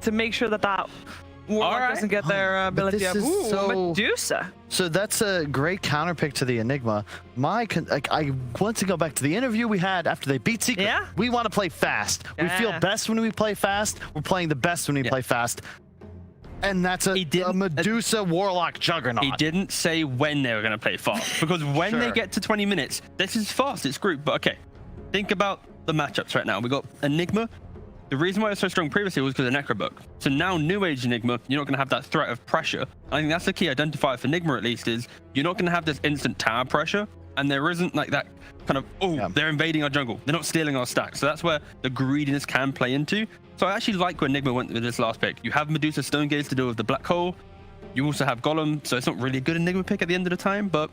to make sure that that Warlock doesn't get their ability up. Ooh, Medusa. So that's a great counter pick to the Enigma. I want to go back to the interview we had after they beat Secret. Yeah. We want to play fast. We feel best when we play fast. We're playing the best when we play fast. And that's a Medusa Warlock juggernaut. He didn't say when they were going to play fast, because when they get to 20 minutes, this is fast, it's group. But okay, think about the matchups right now. We got Enigma. The reason why it was so strong previously was because of Necrobook. So now New Age Enigma, you're not going to have that threat of pressure. I think that's the key identifier for Enigma, at least, is you're not going to have this instant tower pressure, and there isn't like that kind of, they're invading our jungle, they're not stealing our stack. So that's where the greediness can play into. So I actually like where Nigma went with this last pick. You have Medusa Stone Gaze to deal with the black hole. You also have Golem, so it's not really a good Enigma pick at the end of the time, but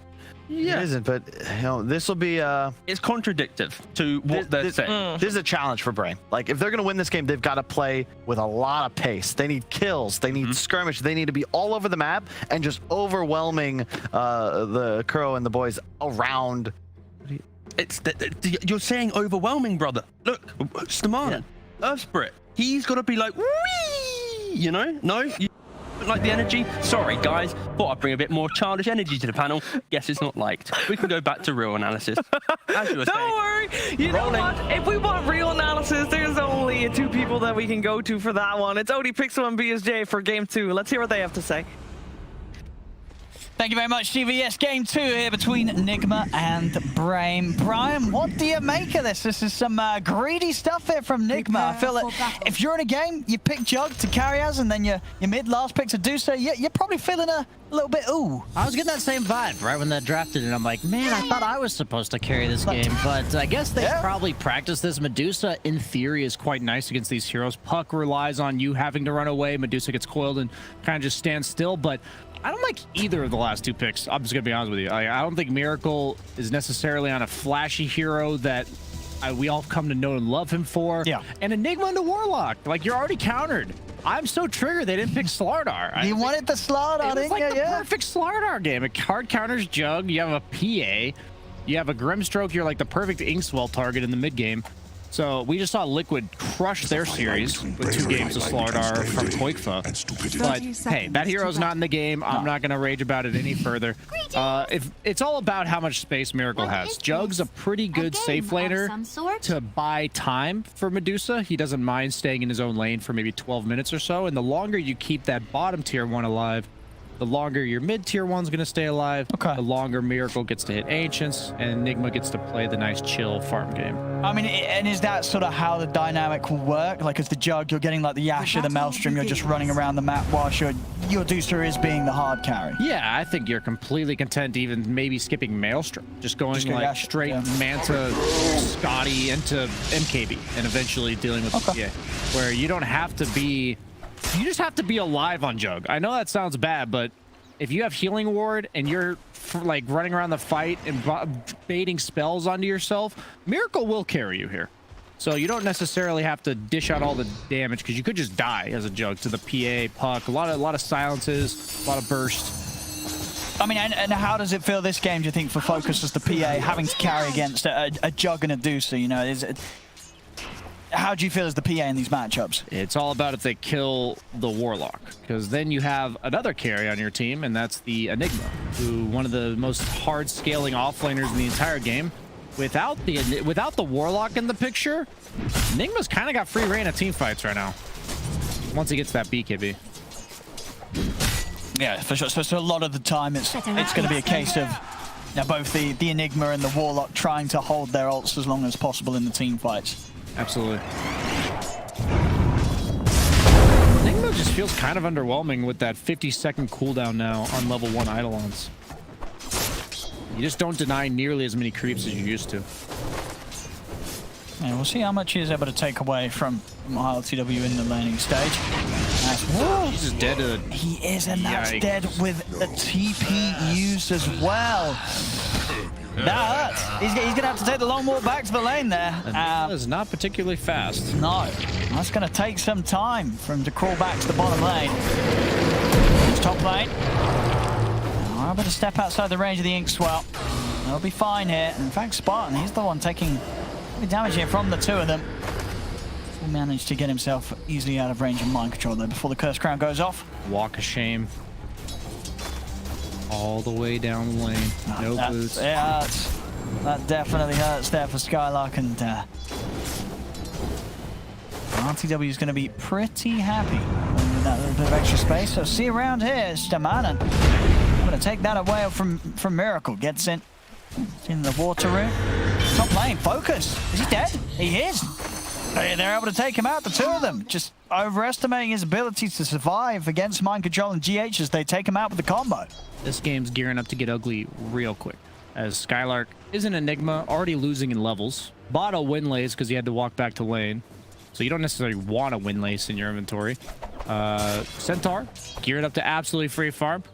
yeah. It isn't, but you know, this will be it's contradictive to what they're saying. This is a challenge for Brame. Like, if they're going to win this game, they've got to play with a lot of pace. They need kills, they need skirmish, they need to be all over the map and just overwhelming the Kuro and the boys around. You're saying overwhelming, brother. Look, Staman, Earth Spirit. He's got to be like, whee! You know? No? You don't like the energy? Sorry, guys. Thought I'd bring a bit more childish energy to the panel. Guess it's not liked. We can go back to real analysis. As you were saying. Don't worry. You know what? If we want real analysis, there's only two people that we can go to for that one. It's Odie Pixel and BSJ for Game 2. Let's hear what they have to say. Thank you very much, TVS. Game 2 here between Nigma and Brame. Brian, what do you make of this? This is some greedy stuff here from Nigma. I feel that if you're in a game, you pick Jug to carry us, and then your mid-last pick to do so, you're probably feeling a little bit ooh. I was getting that same vibe right when that drafted, and I'm like, man, I thought I was supposed to carry this game, but I guess they probably practiced this. Medusa, in theory, is quite nice against these heroes. Puck relies on you having to run away. Medusa gets coiled and kind of just stands still, but I don't like either of the last two picks. I'm just going to be honest with you. I don't think Miracle is necessarily on a flashy hero that we all come to know and love him for. Yeah. And Enigma into Warlock. Like, you're already countered. I'm so triggered they didn't pick Slardar. You wanted the Slardar, didn't you? It's like the perfect Slardar game. It hard counters Jug. You have a PA. You have a Grimstroke. You're like the perfect Inkswell target in the mid game. So we just saw Liquid crush their series with 2 games of Slardar from Toikfa. But hey, that hero's not in the game. I'm not going to rage about it any further. If it's all about how much space Miracle has. Jug's a pretty good safe laner to buy time for Medusa. He doesn't mind staying in his own lane for maybe 12 minutes or so. And the longer you keep that bottom tier one alive, the longer your mid-tier one's going to stay alive, the longer Miracle gets to hit Ancients, and Nigma gets to play the nice, chill farm game. I mean, and is that sort of how the dynamic will work? Like, as the Jug, you're getting like the Yasha, the Maelstrom, you're just running around the map whilst your Deucer is being the hard carry? Yeah, I think you're completely content even maybe skipping Maelstrom. Just going like Yasha, straight Manta, Scotty into MKB, and eventually dealing with the PA, where you don't have to be... You just have to be alive on Jug. I know that sounds bad, but if you have Healing Ward and you're like running around the fight and baiting spells onto yourself, Miracle will carry you here. So you don't necessarily have to dish out all the damage, because you could just die as a Jug to the PA, Puck, a lot of silences, a lot of burst. I mean, and how does it feel this game, do you think, for Focus as the PA having to carry against a Jug and a Deucer? You know, how do you feel as the PA in these matchups? It's all about if they kill the Warlock, because then you have another carry on your team, and that's the Enigma, who one of the most hard scaling offlaners in the entire game. Without the Warlock in the picture, Enigma's kind of got free reign of team fights right now. Once he gets that BKB. Yeah, for sure. So a lot of the time, it's going to be a case of both the Enigma and the Warlock trying to hold their ults as long as possible in the team fights. Absolutely. Nigma just feels kind of underwhelming with that 50-second cooldown now on level 1 Eidolons. You just don't deny nearly as many creeps as you used to. Yeah, we'll see how much he is able to take away from ILTW in the laning stage. He's just dead. He is, and that's dead with a TP used as well. That hurts. He's going to have to take the long walk back to the lane there. That is not particularly fast. No. That's going to take some time for him to crawl back to the bottom lane. It's top lane. I'm able to step outside the range of the Inkswell. They'll be fine here. In fact, Spartan, he's the one taking the damage here from the two of them. He managed to get himself easily out of range of mind control though before the Curse Crown goes off. Walk of shame. All the way down the lane. No boots. Yeah, that definitely hurts there for Skylark, and RTW is going to be pretty happy with that little bit of extra space. So see around here, Stamanen. I'm going to take that away from Miracle. Gets in the water room. Top lane, focus. Is he dead? He is. They're able to take him out, the two of them. Just overestimating his ability to survive against Mind Control and GH as they take him out with the combo. This game's gearing up to get ugly real quick, as Skylark is an Enigma, already losing in levels. Bought a win lace because he had to walk back to lane, so you don't necessarily want a win lace in your inventory. Centaur, geared up to absolutely free farm.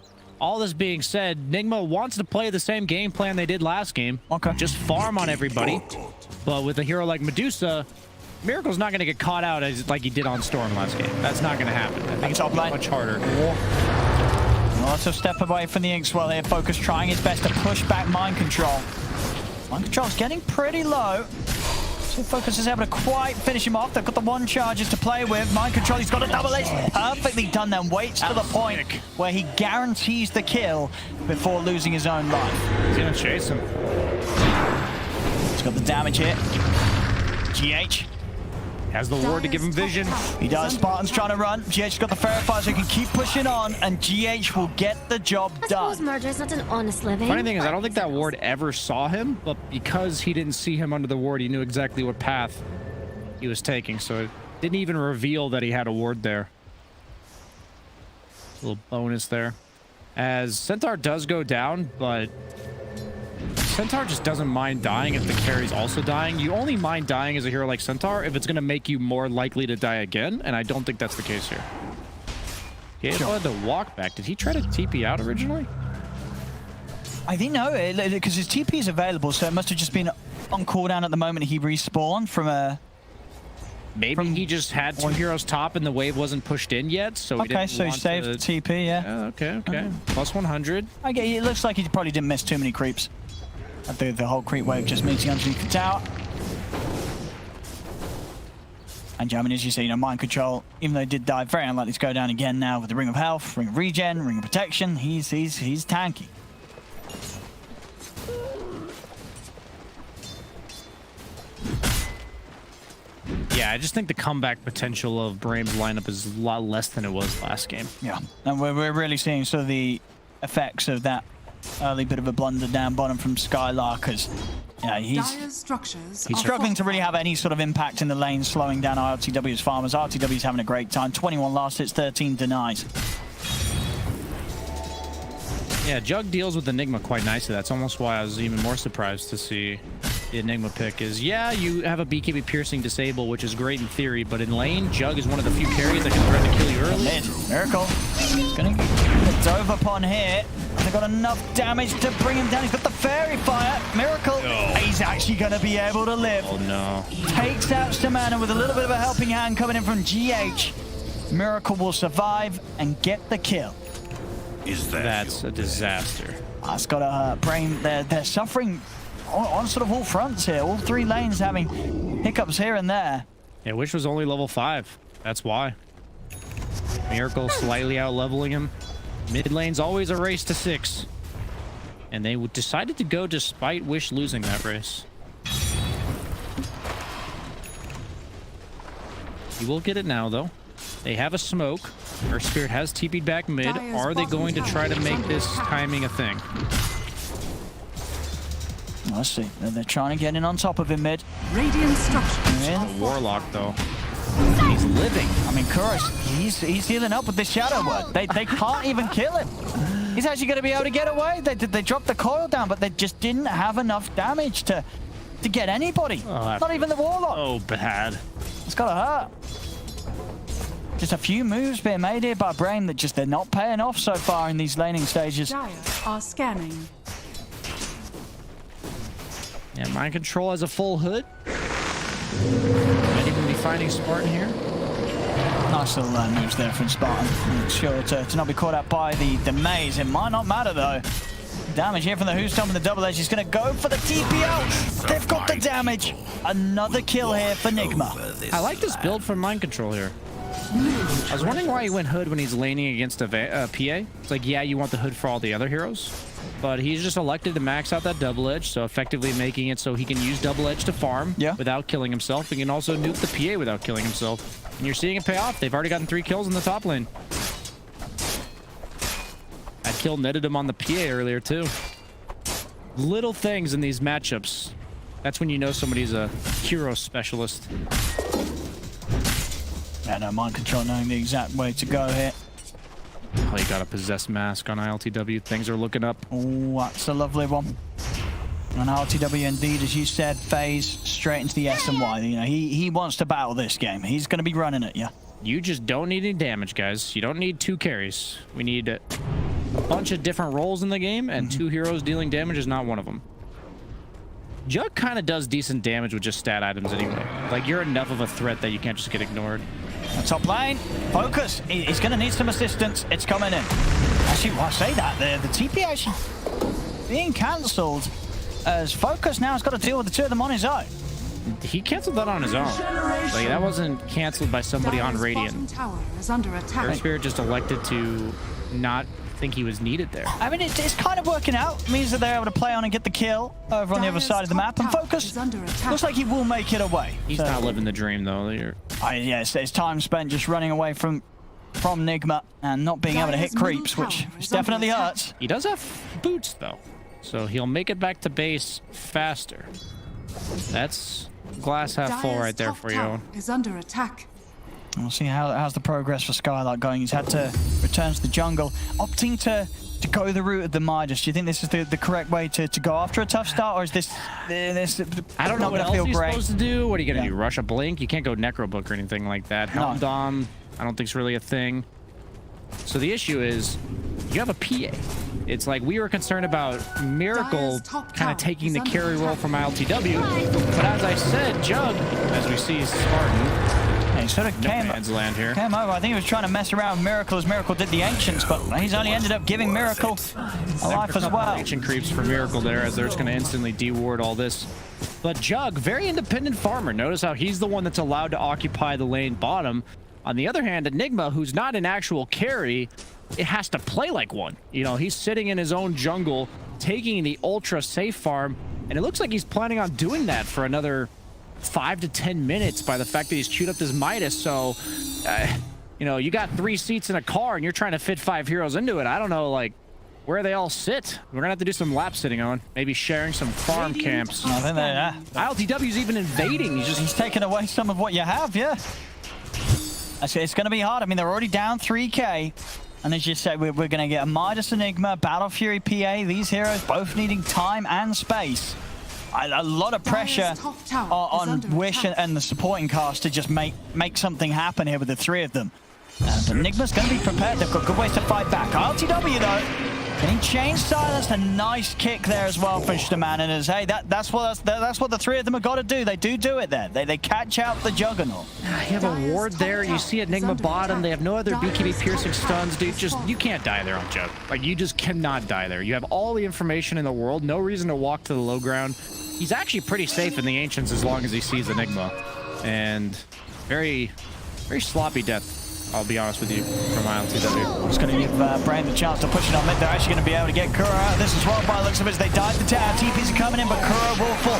All this being said, Nigma wants to play the same game plan they did last game. Okay. Just farm on everybody. But with a hero like Medusa, Miracle's not going to get caught out like he did on Storm last game. That's not going to happen. I think it's much harder. Lots of step away from the Inkswell here. Focus trying his best to push back Mind Control. Mind Control's getting pretty low. So Focus is able to quite finish him off. They've got the one charges to play with. Mind Control, he's got a double ace. Perfectly done then. Waits to the point where he guarantees the kill before losing his own life. He's going to chase him. He's got the damage here. GH. Has the ward to give him vision. He does. Spartan's trying to run. GH's got the Ferrifier so he can keep pushing on, and GH will get the job done. Murder is not an honest living. Funny thing is, I don't think that ward ever saw him, but because he didn't see him under the ward, he knew exactly what path he was taking, so it didn't even reveal that he had a ward there. A little bonus there. As Centaur does go down, but Centaur just doesn't mind dying if the carry's also dying. You only mind dying as a hero like Centaur if it's going to make you more likely to die again, and I don't think that's the case here. He had to walk back. Did he try to TP out originally? I think no, because his TP is available, so it must have just been on cooldown at the moment he respawned from a... Maybe he just had two heroes top and the wave wasn't pushed in yet, so he didn't so he want saved to... the TP, yeah. Okay. Plus 100. Okay, it looks like he probably didn't miss too many creeps. I think the whole creep wave just meeting underneath the tower. And I mean, as you say, Mind Control, even though he did die, very unlikely to go down again now with the Ring of Health, Ring of Regen, Ring of Protection. He's tanky. Yeah, I just think the comeback potential of Brame's lineup is a lot less than it was last game. Yeah, and we're really seeing sort of the effects of that early bit of a blunder down bottom from Skylark, as he's struggling to really have any sort of impact in the lane, slowing down RTW's farmers. RTW's having a great time. 21 last hits, 13 denies. Yeah, Jug deals with Enigma quite nicely. That's almost why I was even more surprised to see the Enigma pick. Is, yeah, you have a BKB piercing disable, which is great in theory, but in lane, Jug is one of the few carries that can threaten to kill you early. Miracle. He's going to get dove upon here. They've got enough damage to bring him down. He's got the Fairy Fire. Miracle. Oh. He's actually going to be able to live. Oh, no. Takes out Stamanen with a little bit of a helping hand coming in from GH. Miracle will survive and get the kill. That's a disaster. That's got a Brame. They're suffering on sort of all fronts here. All three lanes having hiccups here and there. Yeah, Wish was only level 5. That's why. Miracle slightly out leveling him. Mid lane's always a race to 6. And they decided to go despite Wish losing that race. He will get it now, though. They have a smoke. Earth Spirit has TP'd back mid. Are they going to try to make this timing a thing? Let's see. They're trying to get in on top of him mid. Radiant structure. Warlock, though. He's living. I mean, Kuros, he's healing up with this Shadow Word. They can't even kill him. He's actually going to be able to get away. They dropped the coil down, but they just didn't have enough damage to get anybody. Oh, not even the Warlock. Oh, bad. It's got to hurt. Just a few moves being made here by Brame that they're not paying off so far in these laning stages. Giants are scanning. Yeah, Mind Control has a full hood. Might even be finding Spartan here. Nice little moves there from Spartan. Make sure to not be caught out by the maze. It might not matter though. damage here from the Who's Tom and the double edge. He's going to go for the TPO. They've got the damage. Another kill here for Nigma. I like this build from Mind Control here. I was wondering why he went Hood when he's laning against a PA. It's like, yeah, you want the Hood for all the other heroes, but he's just elected to max out that double edge, so effectively making it so he can use double edge to farm without killing himself. He can also nuke the PA without killing himself. And you're seeing it pay off. They've already gotten 3 kills in the top lane. That kill netted him on the PA earlier, too. Little things in these matchups. That's when you know somebody's a hero specialist. Yeah, no, Mind Control knowing the exact way to go here. Oh, you got a Possessed Mask on ILTW. Things are looking up. Oh, that's a lovely one. And ILTW indeed, as you said, phase straight into the S and Y. You know, he wants to battle this game. He's going to be running at you. You just don't need any damage, guys. You don't need 2 carries. We need a bunch of different roles in the game, and 2 heroes dealing damage is not one of them. Jug kind of does decent damage with just stat items anyway. Like, you're enough of a threat that you can't just get ignored. Top lane, focus. He's going to need some assistance. It's coming in. Actually, well, I say that, the TP actually being cancelled as Focus now has got to deal with the 2 of them on his own. He canceled that on his own. Like, that wasn't canceled by somebody on Radiant. Their Spirit just elected to not think he was needed there. I mean, it's kind of working out. It means that they're able to play on and get the kill over on the other side of the map. And Focus looks like he will make it away. He's not living the dream, though. Yeah, it's time spent just running away from Nigma and not being able to hit creeps, which definitely hurts. He does have boots, though, so he'll make it back to base faster. That's glass half full right there for you. Is under attack. We'll see how's the progress for Skylark going. He's had to return to the jungle, opting to go the route of the Midas. Do you think this is the correct way to go after a tough start, or is this I don't know what else he's supposed to do. What are you gonna do? Rush a blink? You can't go Necrobook or anything like that. Helm Dom, I don't think is really a thing. So the issue is, you have a PA. It's like we were concerned about Miracle kind of taking the carry role from ILTW, but as I said, Jug, as we see Spartan, he sort of came over. I think he was trying to mess around with Miracle as Miracle did the Ancients, but he's only ended up giving Miracle a life as well. Ancient creeps for Miracle there, as they're just going to instantly deward all this. But Jug, very independent farmer. Notice how he's the one that's allowed to occupy the lane bottom. On the other hand, Enigma, who's not an actual carry, it has to play like one. You know, he's sitting in his own jungle, taking the ultra safe farm, and it looks like he's planning on doing that for another 5 to 10 minutes by the fact that he's queued up his Midas. So, you know, you got 3 seats in a car and you're trying to fit 5 heroes into it. I don't know, like, where they all sit. We're gonna have to do some lap sitting on, maybe sharing some farm camps. I think ILTW's even invading. He's taking away some of what you have, yeah. It's gonna be hard. I mean, they're already down 3K. And as you say, we're going to get a Midas Enigma, Battle Fury PA, these heroes both needing time and space. A lot of pressure on Wish and the supporting cast to just make something happen here with the 3 of them. But Enigma's going to be prepared. They've got good ways to fight back. ILTW, though, getting chain silenced. A nice kick there as well for Shtaman. And as, hey, that's what the 3 of them have got to do. They do it there. They catch out the Juggernaut. You have a ward there. You see Enigma bottom. They have no other BKB piercing stuns, dude. You can't die there on Jug. Like, you just cannot die there. You have all the information in the world. No reason to walk to the low ground. He's actually pretty safe in the Ancients as long as he sees Enigma. And very, very sloppy death, I'll be honest with you, from ILTW. It's going to give Brame the chance to push it on mid. They're actually going to be able to get Kuro out of this as well by the looks of it. They dive the tower. TP's are coming in, but Kuro will fall.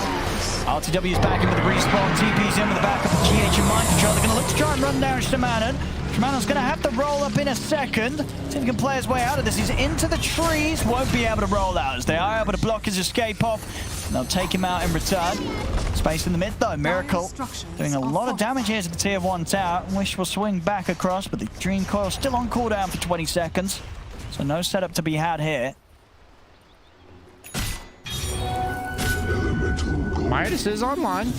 ILTW's back in with the respawn. TP's in with the backup of GH and Mind Control. They're going to look to try and run down Shtaman. Shtaman's going to have to roll up in a second. See if he can play his way out of this. He's into the trees. Won't be able to roll out as they are able to block his escape off. They'll take him out in return. Space in the mid though. Miracle doing a lot of damage here to the tier 1 tower. Wish will swing back across, but the Dream Coil still on cooldown for 20 seconds. So no setup to be had here. Midas is online.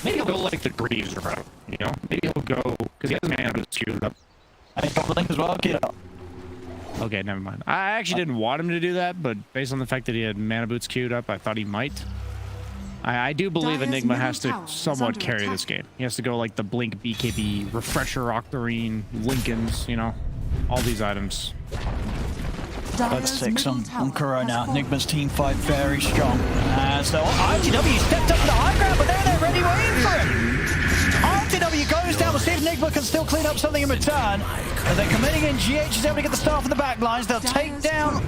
Maybe he'll go like the Greaves route, you know? Maybe he'll go, because he has mana boots queued up. And he's got the link as well, get up. Okay, never mind. I actually didn't want him to do that, but based on the fact that he had mana boots queued up, I thought he might. I do believe Enigma has to somewhat carry this game. He has to go like the Blink, BKB, Refresher, Octarine, Lincolns, you know, all these items. That's 6 on Kuro now. Nigma's team fight very strong. So RTW stepped up to the high ground, but they're ready waiting for him. RTW goes down. We'll see if Nigma can still clean up something in return. As they're committing in, GH is able to get the staff in the back lines. They'll take down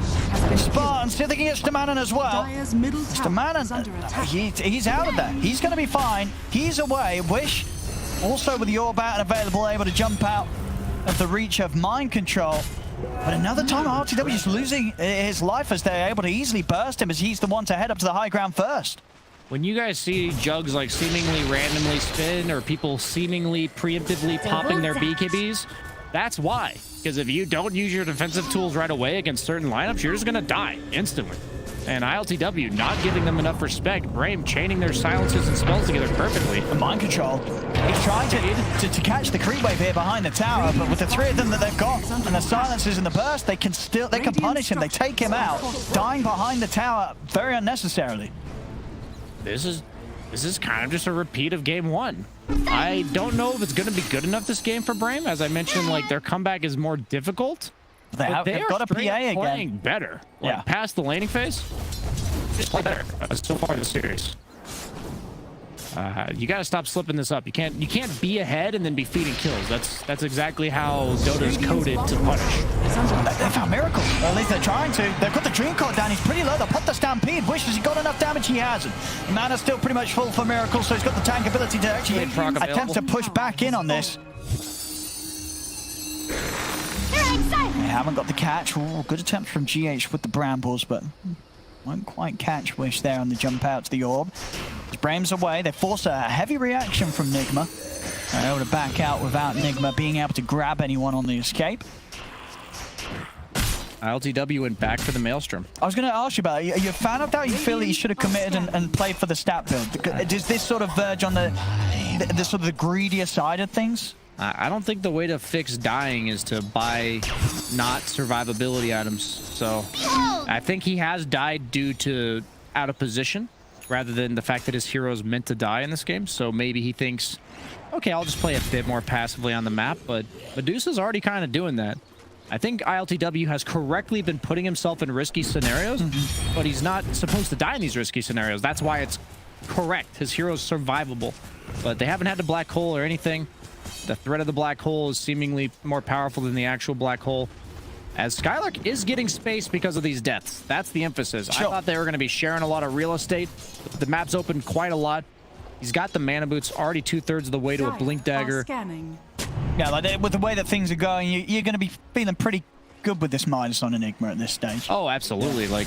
Spartan. See if they can get Stamanen as well. Stamanen, he's out of there. He's going to be fine. He's away. Wish also with the orb out and available, able to jump out of the reach of mind control. But another time RTW is losing his life as they're able to easily burst him as he's the one to head up to the high ground first. When you guys see jugs like seemingly randomly spin or people seemingly preemptively popping their BKBs, that's why. Because if you don't use your defensive tools right away against certain lineups, you're just going to die instantly. And ILTW not giving them enough respect. Brame chaining their silences and spells together perfectly. The mind control. He's trying to catch the creep wave here behind the tower, but with the 3 of them that they've got and the silences and the burst, they can punish him. They take him out, dying behind the tower very unnecessarily. This is kind of just a repeat of game 1. I don't know if it's going to be good enough this game for Brame. As I mentioned, like their comeback is more difficult. They've got a PA again. Playing better. Like, yeah. Past the laning phase, just play better. So far in the series. You got to stop slipping this up. You can't be ahead and then be feeding kills. That's exactly how Dota's coded to punish. They found Miracle. Or at least they're trying to. They've got the Dream Core down. He's pretty low. They'll pop the Stampede. Wish has he got enough damage? He hasn't. Mana's still pretty much full for Miracle, so he's got the tank ability to actually attempt to push back in on this. They haven't got the catch. Ooh, good attempt from GH with the Brambles, but won't quite catch Wish there on the jump out to the orb. As Brame's away, they force a heavy reaction from Nigma. They're able to back out without Nigma being able to grab anyone on the escape. ILTW went back for the Maelstrom. I was going to ask you about it. Are you a fan of that? You feel that you should have committed and played for the stat build? Does this sort of verge on the sort of the greedier side of things? I don't think the way to fix dying is to buy not survivability items. So I think he has died due to out of position rather than the fact that his hero is meant to die in this game. So maybe he thinks, okay, I'll just play a bit more passively on the map. But Medusa's already kind of doing that. I think ILTW has correctly been putting himself in risky scenarios, but he's not supposed to die in these risky scenarios. That's why it's correct. His hero's survivable, but they haven't had the black hole or anything. The threat of the black hole is seemingly more powerful than the actual black hole. As Skylark is getting space because of these deaths. That's the emphasis. Sure. I thought they were going to be sharing a lot of real estate. The map's open quite a lot. He's got the mana boots already 2/3 of the way to a blink dagger. Yeah, like with the way that things are going, you're going to be feeling pretty good with this minus on Enigma at this stage. Oh, absolutely. Like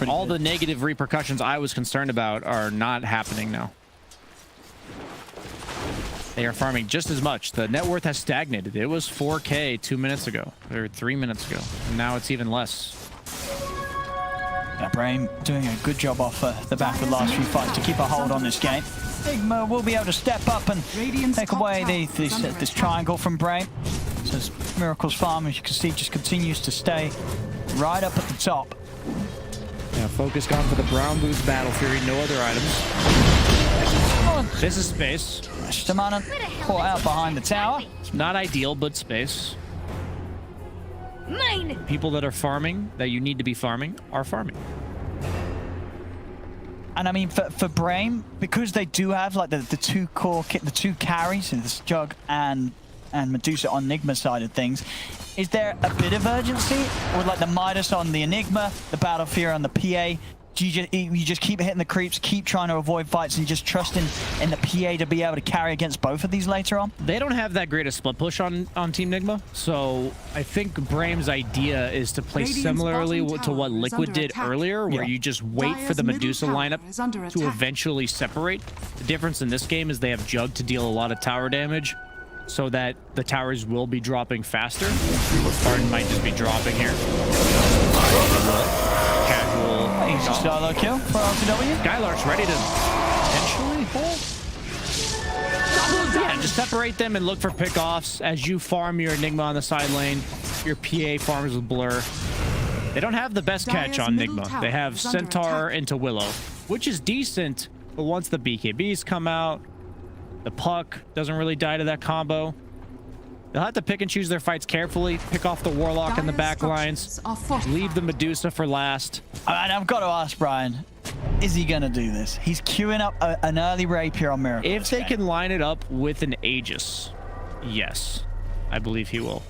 all the negative repercussions I was concerned about are not happening now. They are farming just as much. The net worth has stagnated. It was 4K 2 minutes ago, or 3 minutes ago. And now it's even less. Yeah, Brame doing a good job off the back of the last few fights to keep a hold on this game. Nigma will be able to step up and take away this triangle from Brame. So Miracle's farm, as you can see, just continues to stay right up at the top. Yeah, focus gone for the Brown Boots Battle Fury. No other items. This is space. Stamanen caught out behind the tower. It's not ideal, but space. Mine. People that are farming, that you need to be farming, are farming. And I mean, for Brame, because they do have like the two core kit, the two carries, in this Jug and Medusa on Nigma side of things, is there a bit of urgency? Or like the Midas on the Enigma, the Battle Fury on the PA? You just keep hitting the creeps, keep trying to avoid fights, and just trust in the PA to be able to carry against both of these later on? They don't have that great a split push on Team Nigma, so I think Brame's idea is to play similarly to what Liquid did earlier, where you just wait for the Medusa lineup to eventually separate. The difference in this game is they have Jug to deal a lot of tower damage, so that the towers will be dropping faster. Spartan might just be dropping here. Casual. Easy solo kill for RTW. Skylark's ready to potentially pull. Yeah, just separate them and look for pickoffs as you farm your Nigma on the side lane. Your PA farms with Blur. They don't have the best catch on Nigma. They have Centaur into Willow, which is decent, but once the BKBs come out, the puck doesn't really die to that combo. They'll have to pick and choose their fights carefully, pick off the Warlock in the back lines, leave the Medusa for last. And I've got to ask Brian, is he going to do this? He's queuing up an early Rapier on Miracle. If they can line it up with an Aegis, yes, I believe he will.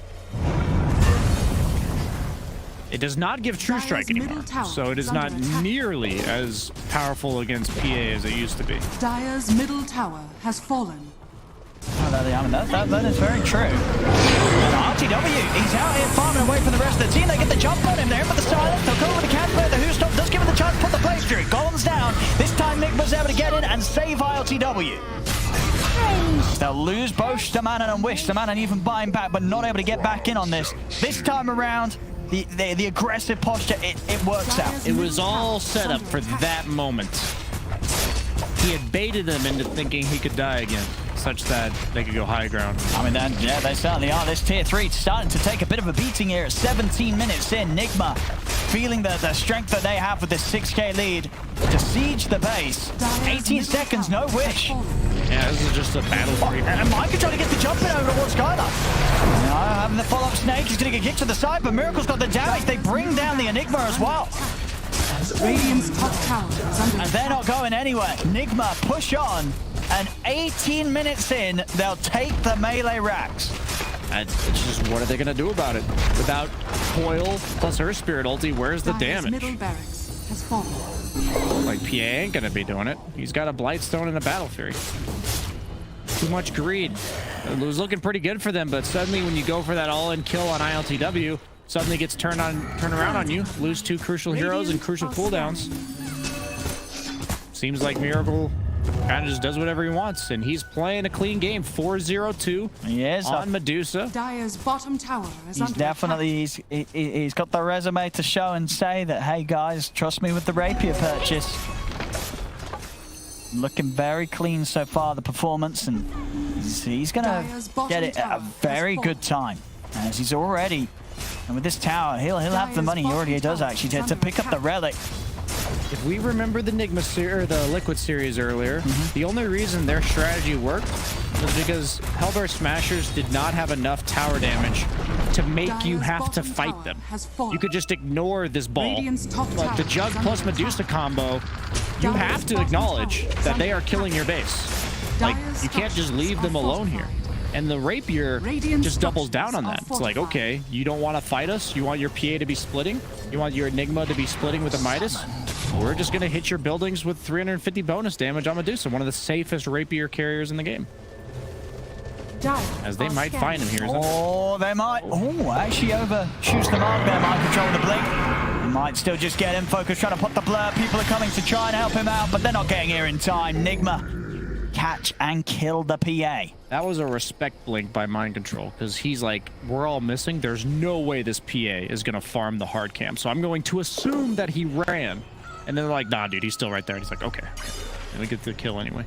It does not give True Strike anymore, so it is not nearly as powerful against PA as it used to be. Dire's middle tower has fallen. Oh, that is very true. And RTW, he's out here farming away from the rest of the team. They get the jump on him. They're in with the silence. They'll go with the cat player. The Who Stop does give him the chance to put the place through. Golem's down. This time Nigma's able to get in and save ILTW. They'll lose both Stamanen and Wish. Stamanen even buying back, but not able to get back in on this. This time around, the aggressive posture, it works out. It was all set up for that moment. He had baited them into thinking he could die again, such that they could go high ground. I mean, yeah, they certainly are. This tier 3 starting to take a bit of a beating here at 17 minutes in. Nigma feeling the strength that they have with this 6k lead to siege the base. 18 seconds, no Wish. Yeah, this is just a battle for you. And Micah trying to get the jump in over towards Skylar. Having the follow-up snake, he's going to get kicked to the side, but Miracle's got the damage. They bring down the Enigma as well. Radiant's top tower is under And they're not going anywhere. Nigma push on, and 18 minutes in, they'll take the melee racks. And it's just, what are they going to do about it? Without Coil plus her Spirit ulti, where's the Dire's damage? middle barracks has fallen. Like, PA ain't going to be doing it. He's got a Blightstone and a Battle Fury. Too much greed. It was looking pretty good for them, but suddenly when you go for that all-in kill on ILTW, suddenly gets turned around on you. Lose 2 crucial heroes and crucial cooldowns. Seems like Miracle kind of just does whatever he wants, and he's playing a clean game. 4-0-2 Yes, on Medusa. Dire's bottom tower is He's under definitely, he's got the resume to show and say that, hey guys, trust me with the Rapier purchase. Looking very clean so far, the performance, and he's going to get it at a very good time, as he's already, and with this tower, he'll have the money, he already does actually, to pick up the relic. If we remember the the Liquid series earlier, the only reason their strategy worked was because Hellbear Smashers did not have enough tower damage to make you have to fight them. You could just ignore this ball. But the Jug plus Medusa combo, you have to acknowledge that they are killing your base. Like, you can't just leave them alone here. And the Rapier just doubles down on that. It's like, okay, you don't want to fight us? You want your PA to be splitting? You want your Enigma to be splitting with the Midas? We're just going to hit your buildings with 350 bonus damage on Medusa, one of the safest Rapier carriers in the game. As they might find him here. Oh, they might. Oh, actually overshoots the mark there. Might control the blink. He might still just get in focus, trying to put the blur. People are coming to try and help him out, but they're not getting here in time. Nigma catch and kill the PA. That was a respect blink by Mind Control, because he's like, we're all missing. There's no way this PA is going to farm the hard camp, so I'm going to assume that he ran. And then they're like, nah, dude, he's still right there. And he's like, okay. And we get the kill anyway.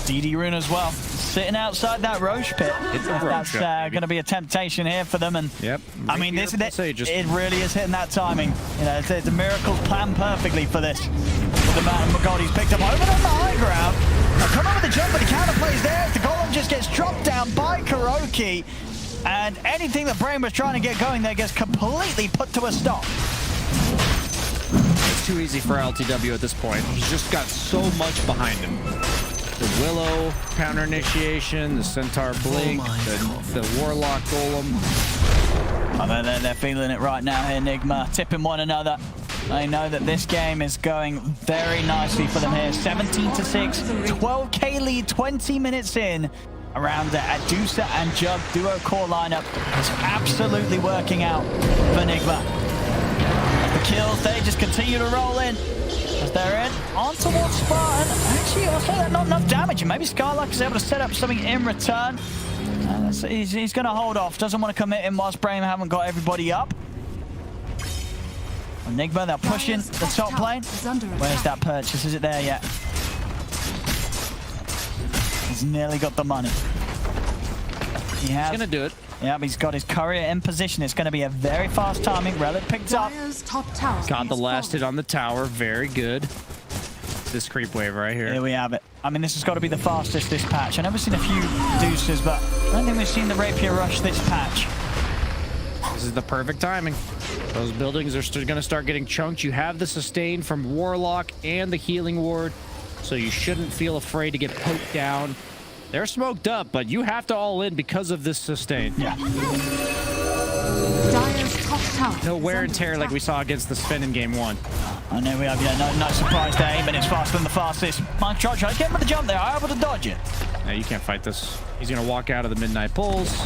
DD Rune as well, sitting outside that Roche pit. That's going to be a temptation here for them. And yep. I mean, it really is hitting that timing. You know, it's a miracle planned perfectly for this. With the man, God, he's picked up over on the high ground. Now come over the jump, but the counter plays there. The Golem just gets dropped down by Kuroki. And anything that Brame was trying to get going there gets completely put to a stop. It's too easy for LTW at this point. He's just got so much behind him. The Willow counter initiation, the Centaur Blink, the Warlock Golem. Oh, they're feeling it right now here, Nigma, tipping one another. I know that this game is going very nicely for them here. 17-6, 12k lead, 20 minutes in. Around the Adusa and Jug duo core lineup is absolutely working out for Nigma. The kills, they just continue to roll in. As they're in, on towards Spartan. Actually, I'll say that not enough damage. And maybe Skylark is able to set up something in return. And he's going to hold off. Doesn't want to commit in whilst Brame haven't got everybody up. Nigma, they're pushing the top lane. Where's that purchase? Is it there yet? He's nearly got the money. He's going to do it. Yep, he's got his courier in position. It's going to be a very fast timing. Relic picked up. Top tower Got the last hit on the tower. Very good. this creep wave right here. Here we have it. I mean, this has got to be the fastest this patch. I know we've seen a few deuces, but I don't think we've seen the Rapier rush this patch. This is the perfect timing. Those buildings are still going to start getting chunked. You have the sustain from Warlock and the healing ward, so you shouldn't feel afraid to get poked down. They're smoked up, but you have to all in because of this sustain. Yeah. Dire's top tower. No is wear and under tear like attack. we saw against the Sven in game 1. I know we have, yeah, no surprise there. 8 minutes faster than the fastest. Mike trying to get him with the jump there. I'm able to dodge it. No, you can't fight this. He's going to walk out of the midnight pulls.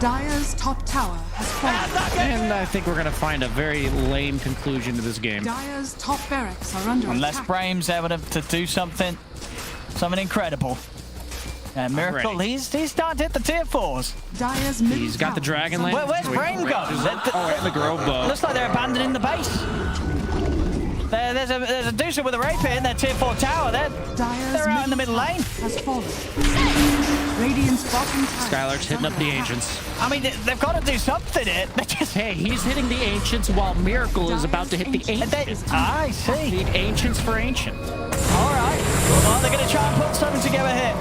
Dire's top tower has fallen. And I think we're going to find a very lame conclusion to this game. Dire's top barracks are under Unless attack. Brame's able to do something incredible. And Miracle, ready. he's starting to hit the tier 4s. Dire's middle He's got the tower Dragon is Lane. under Where's attack. Brame go? Oh, and the Grove Bow. Looks like they're abandoning the base. There's a Deucer with a Rapier in their tier 4 tower. They're out in the middle lane. Has fallen. Radiant's bottom tower. Skylar's is hitting up under the attack. Ancients. I mean, they've got to do something here. They just... Hey, he's hitting the Ancients while Miracle is about to hit the Ancients. I see. Need Ancients for Ancient. All right. Well, they're going to try and put something together here.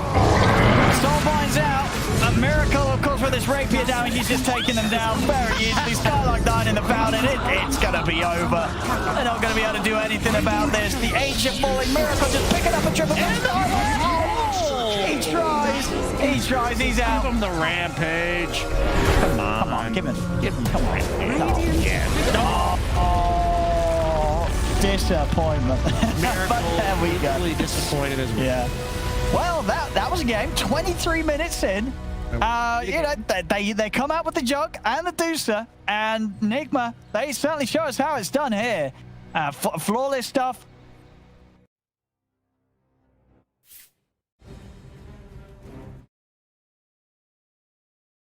Soulbind's out. A Miracle, of course, with this Rapier damage, he's just taking them down very easily. Skylark dying in the fountain. It's going to be over. They're not going to be able to do anything about this. The Ancient falling. Miracle just picking up a triple. He tries. He tries. He's out. Give him the rampage. Come on. Come on, give him. Come on. Oh, disappointment. But there we go. Really disappointed as well. Yeah. Well, that was a game. 23 minutes in. You know, they come out with the jug and the Deucer, and Nigma, they certainly show us how it's done here. Flawless stuff.